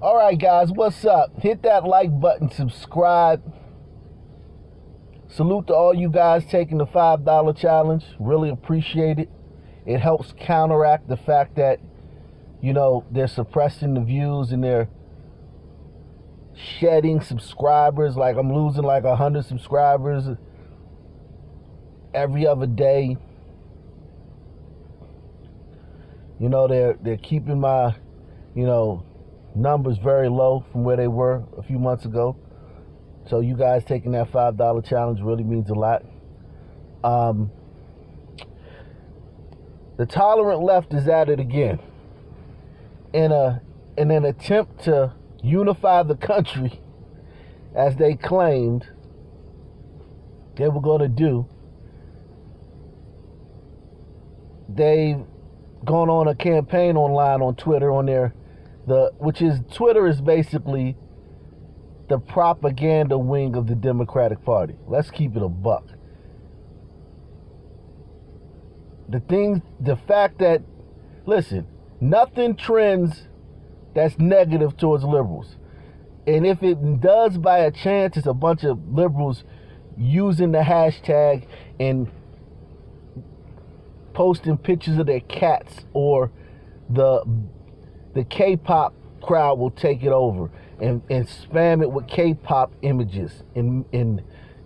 All right, guys, what's up? Hit that like button, subscribe. Salute to all you guys taking the $5 challenge. Really appreciate it. It helps counteract the fact that, they're suppressing the views and they're shedding subscribers. Like I'm losing like 100 subscribers every other day. They're keeping my, numbers very low from where they were a few months ago. So you guys taking that $5 challenge really means a lot. The tolerant left is at it again. In an attempt to unify the country, as they claimed they were going to do, they've gone on a campaign online on Twitter Twitter is basically the propaganda wing of the Democratic Party. Let's keep it a buck. The fact that, listen, nothing trends that's negative towards liberals. And if it does by a chance, it's a bunch of liberals using the hashtag and posting pictures of their cats, or the K-pop crowd will take it over and spam it with K-pop images and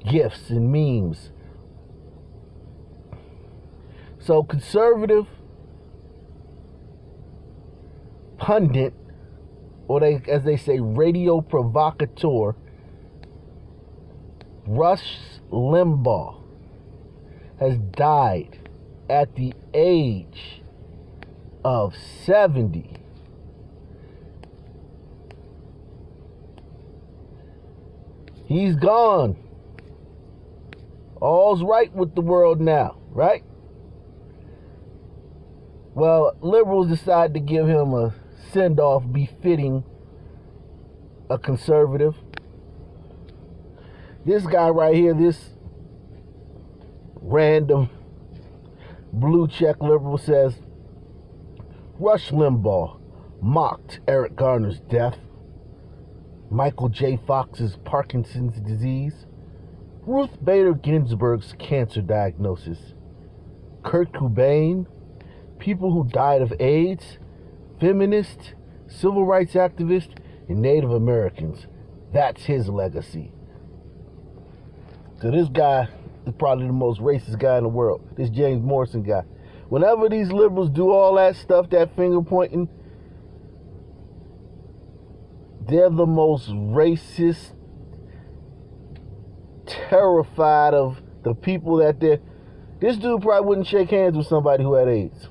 GIFs and memes. So conservative pundit, or as they say, radio provocateur, Rush Limbaugh has died at the age of 70. He's gone. All's right with the world now, right? Well, liberals decided to give him a send-off befitting a conservative. This guy right here, this random blue check liberal, says Rush Limbaugh mocked Eric Garner's death, Michael J. Fox's Parkinson's disease, Ruth Bader Ginsburg's cancer diagnosis, Kurt Cobain, people who died of AIDS, feminists, civil rights activists, and Native Americans. That's his legacy. So this guy is probably the most racist guy in the world. This James Morrison guy. Whenever these liberals do all that stuff, that finger pointing, they're the most racist, terrified of the people that they're... This dude probably wouldn't shake hands with somebody who had AIDS.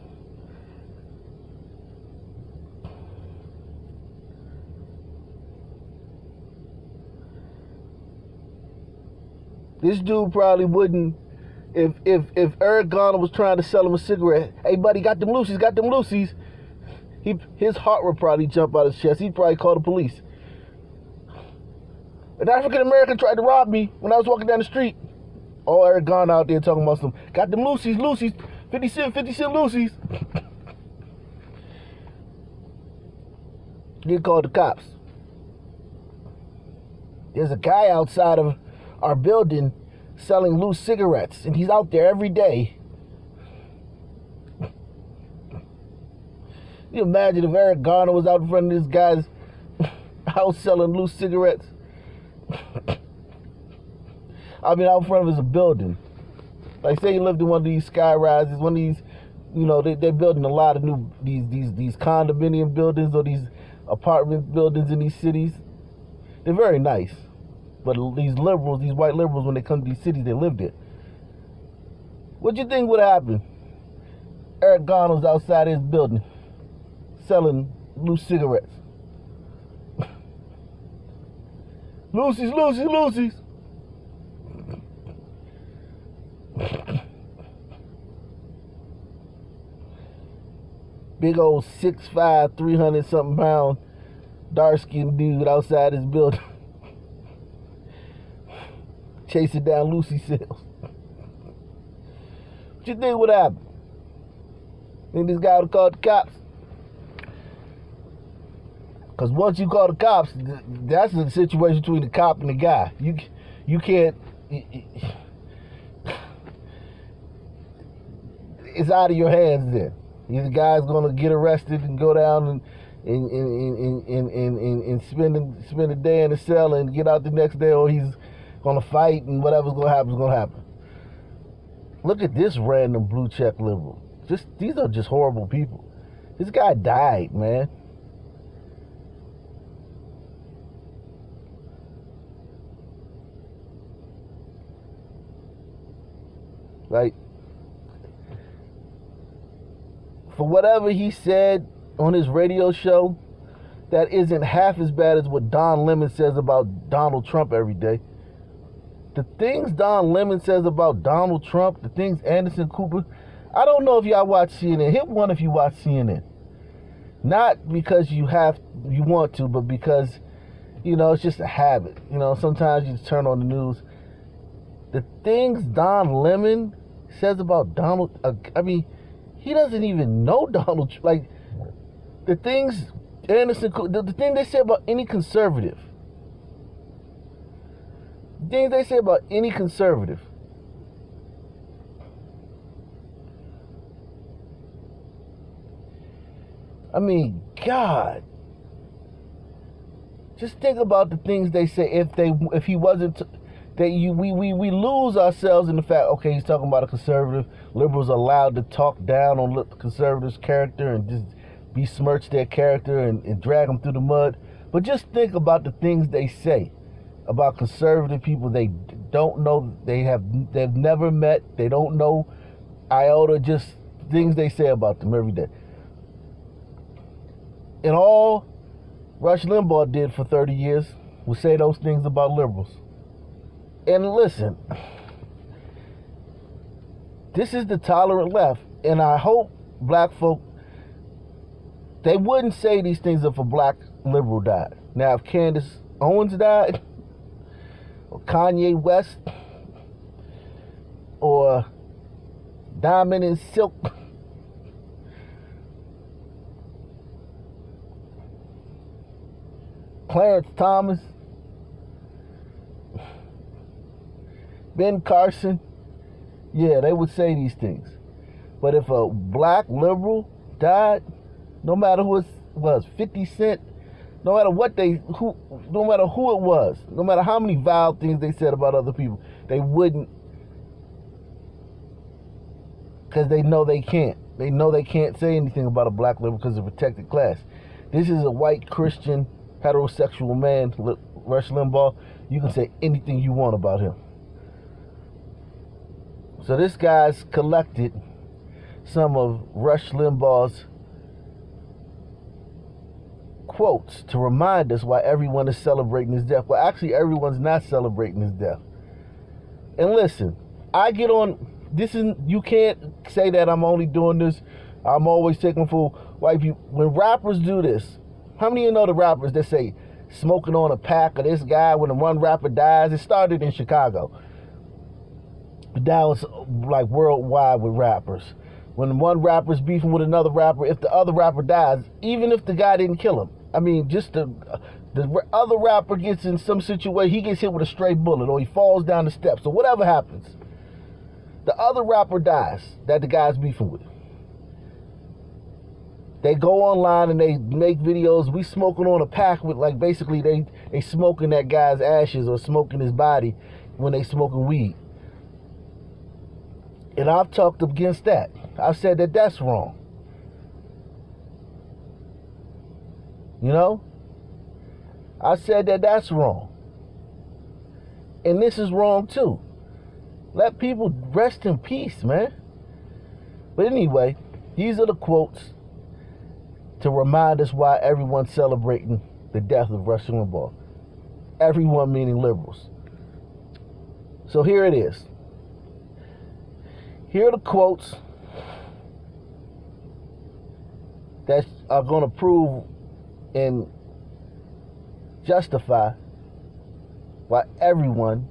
This dude probably wouldn't, if Eric Garner was trying to sell him a cigarette, hey buddy, got them loosies, his heart would probably jump out of his chest. He'd probably call the police. An African American tried to rob me when I was walking down the street. Oh, Eric Garner out there talking about some, got them loosies, 50 cent loosies. Get called the cops. There's a guy outside of our building selling loose cigarettes, and he's out there every day. You imagine if Eric Garner was out in front of this guy's house selling loose cigarettes? I mean, out in front of his building. Like, say he lived in one of these sky rises, one of these, they're building a lot of new, these condominium buildings or these apartment buildings in these cities. They're very nice. But these liberals, these white liberals, when they come to these cities, they live there. What do you think would happen? Eric Garner was outside his building selling loose cigarettes. Loosies. Big old 6'5", 300-something pound, dark-skinned dude outside his building. Chasing down Lucy sales. What you think would happen? Think this guy would have called the cops? Because once you call the cops, that's the situation between the cop and the guy. You can't. It's out of your hands then. Either guy's gonna get arrested and go down and spend a day in the cell and get out the next day, or he's gonna fight and whatever's gonna happen is gonna happen. Look at this random blue check liberal. These are just horrible people. This guy died, man. Like, for whatever he said on his radio show, that isn't half as bad as what Don Lemon says about Donald Trump every day. The things Don Lemon says about Donald Trump, the things Anderson Cooper, I don't know if y'all watch CNN. Hit one if you watch CNN. Not because you want to, but because, it's just a habit. Sometimes you just turn on the news. The things Don Lemon says about Donald, he doesn't even know Donald Trump. Like, the things Anderson, the thing they say about any conservative. The things they say about any conservative. God. Just think about the things they say. If he wasn't, we lose ourselves in the fact. Okay, he's talking about a conservative. Liberals are allowed to talk down on the conservatives' character and just besmirch their character and drag them through the mud. But just think about the things they say about conservative people they don't know, they've never met, they don't know iota, just things they say about them every day. And all Rush Limbaugh did for 30 years was say those things about liberals. And listen, this is the tolerant left, and I hope black folk, they wouldn't say these things if a black liberal died. Now, if Candace Owens died, or Kanye West, or Diamond and Silk, Clarence Thomas, Ben Carson, yeah, they would say these things. But if a black liberal died, no matter who it was, 50 Cent, no matter no matter who it was, no matter how many vile things they said about other people, they wouldn't, because they know they can't. They know they can't say anything about a black liberal because of a protected class. This is a white Christian heterosexual man, Rush Limbaugh. You can say anything you want about him. So this guy's collected some of Rush Limbaugh's quotes to remind us why everyone is celebrating his death. Well, actually, everyone's not celebrating his death. And listen, I get on, you can't say that I'm only doing this, I'm always taking for white people. When rappers do this, how many of you know the rappers that say smoking on a pack of this guy when the one rapper dies? It started in Chicago. But that was like worldwide with rappers. When one rapper's beefing with another rapper, if the other rapper dies, even if the guy didn't kill him, just the other rapper gets in some situation, he gets hit with a stray bullet or he falls down the steps or whatever happens, the other rapper dies that the guy's beefing with. They go online and they make videos. We smoking on a pack with, like, basically they smoking that guy's ashes or smoking his body when they smoking weed. And I've talked against that. I've said that that's wrong. I said that that's wrong. And this is wrong too. Let people rest in peace, man. But anyway, these are the quotes to remind us why everyone's celebrating the death of Rush Limbaugh. Everyone meaning liberals. So here it is. Here are the quotes that are going to prove and justify why everyone,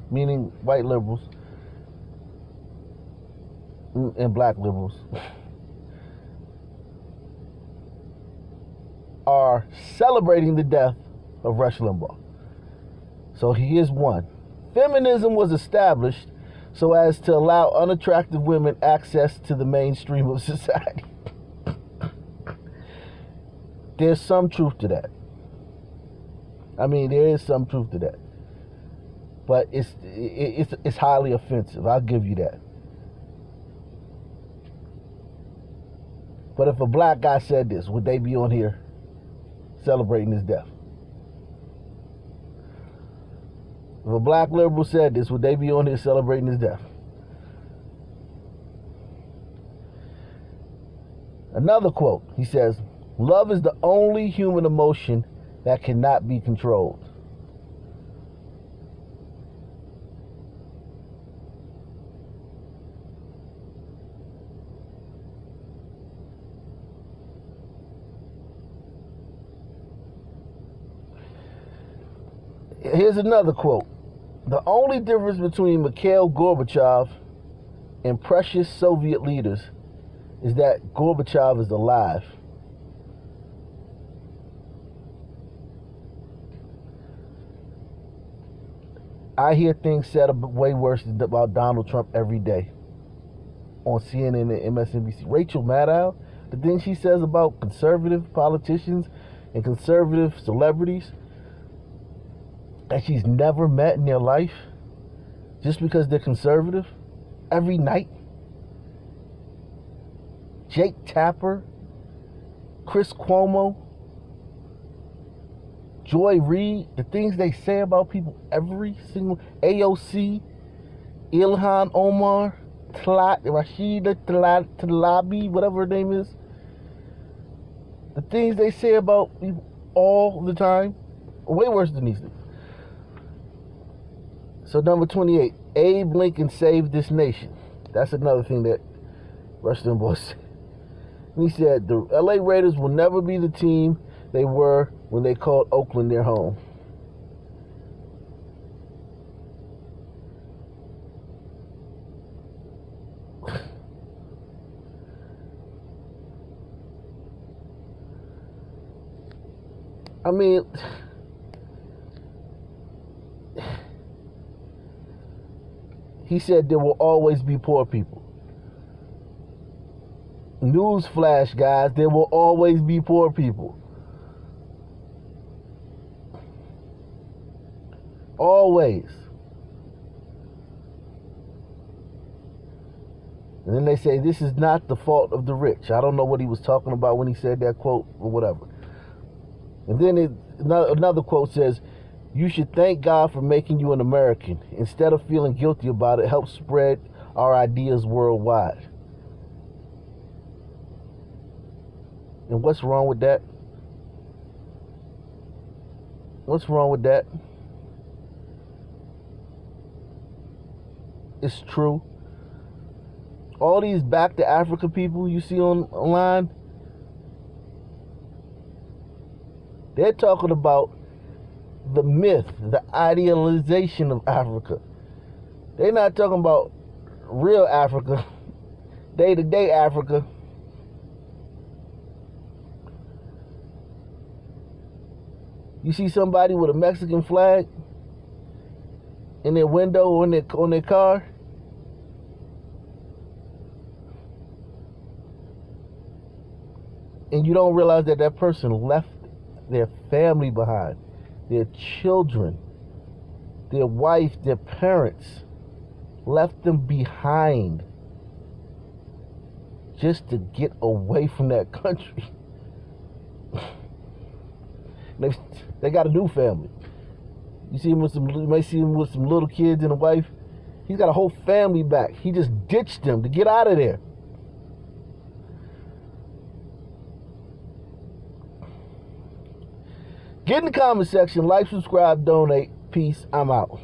meaning white liberals and black liberals, are celebrating the death of Rush Limbaugh. So here's one. Feminism was established so as to allow unattractive women access to the mainstream of society. There's some truth to that. I mean, there is some truth to that. But it's highly offensive. I'll give you that. But if a black guy said this, would they be on here celebrating his death? If a black liberal said this, would they be on here celebrating his death? Another quote, he says, "Love is the only human emotion that cannot be controlled." Here's another quote. "The only difference between Mikhail Gorbachev and precious Soviet leaders is that Gorbachev is alive." I hear things said way worse about Donald Trump every day on CNN and MSNBC. Rachel Maddow, the things she says about conservative politicians and conservative celebrities that she's never met in their life just because they're conservative every night. Jake Tapper, Chris Cuomo, Joy Reid, the things they say about people every single AOC, Ilhan Omar, Rashida Tlaib, whatever her name is. The things they say about people all the time are way worse than these things. So number 28, Abe Lincoln saved this nation. That's another thing that Rush Limbaugh said. He said, "The LA Raiders will never be the team they were when they called Oakland their home." I mean, he said there will always be poor people. Newsflash, guys, there will always be poor people. Always. And then they say this is not the fault of the rich. I don't know what he was talking about when he said that quote or whatever. And then another quote says, "You should thank God for making you an American. Instead of feeling guilty about it, help spread our ideas worldwide." And what's wrong with that? What's wrong with that? It's true. All these back to Africa people you see online, they're talking about the myth, the idealization of Africa. They're not talking about real Africa, day-to-day Africa. You see somebody with a Mexican flag in their window or on their car, and you don't realize that that person left their family behind, their children, their wife, their parents, left them behind just to get away from that country. They got a new family. You see him with you may see him with some little kids and a wife. He's got a whole family back. He just ditched them to get out of there. Get in the comment section, like, subscribe, donate. Peace. I'm out.